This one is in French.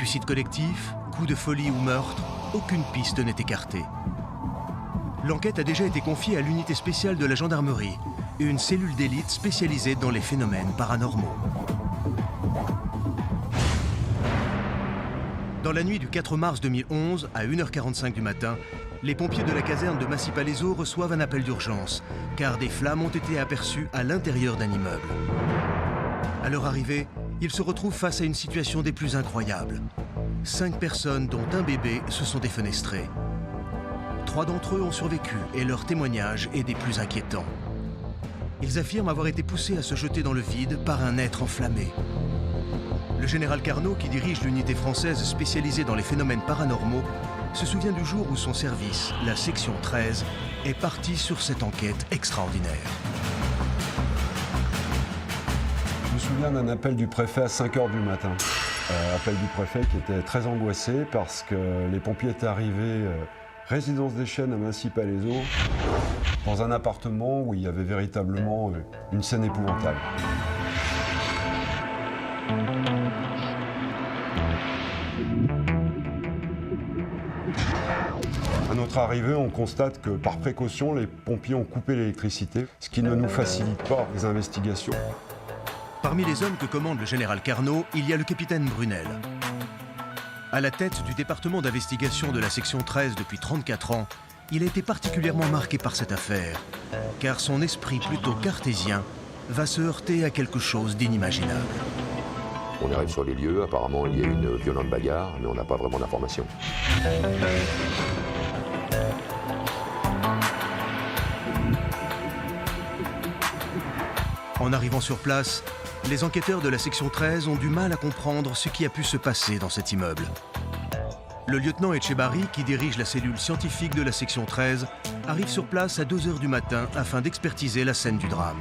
Suicide collectif, coup de folie ou meurtre, aucune piste n'est écartée. L'enquête a déjà été confiée à l'unité spéciale de la gendarmerie, une cellule d'élite spécialisée dans les phénomènes paranormaux. Dans la nuit du 4 mars 2011, à 1h45 du matin, les pompiers de la caserne de Massy-Palaiseau reçoivent un appel d'urgence, car des flammes ont été aperçues à l'intérieur d'un immeuble. À leur arrivée, ils se retrouvent face à une situation des plus incroyables. 5 personnes, dont un bébé, se sont défenestrées. 3 d'entre eux ont survécu et leur témoignage est des plus inquiétants. Ils affirment avoir été poussés à se jeter dans le vide par un être enflammé. Le général Carnot, qui dirige l'unité française spécialisée dans les phénomènes paranormaux, se souvient du jour où son service, la section 13, est parti sur cette enquête extraordinaire. Je me souviens d'un appel du préfet à 5h du matin. Appel du préfet qui était très angoissé parce que les pompiers étaient arrivés résidence des Chênes à Massy-Palaiseau dans un appartement où il y avait véritablement une scène épouvantable. À notre arrivée, on constate que par précaution, les pompiers ont coupé l'électricité, ce qui ne nous facilite pas les investigations. Parmi les hommes que commande le général Carnot, il y a le capitaine Brunel. À la tête du département d'investigation de la section 13 depuis 34 ans, il a été particulièrement marqué par cette affaire, car son esprit plutôt cartésien va se heurter à quelque chose d'inimaginable. On arrive sur les lieux, apparemment il y a eu une violente bagarre, mais on n'a pas vraiment d'informations. En arrivant sur place, les enquêteurs de la section 13 ont du mal à comprendre ce qui a pu se passer dans cet immeuble. Le lieutenant Etchebarri, qui dirige la cellule scientifique de la section 13, arrive sur place à 2h du matin afin d'expertiser la scène du drame.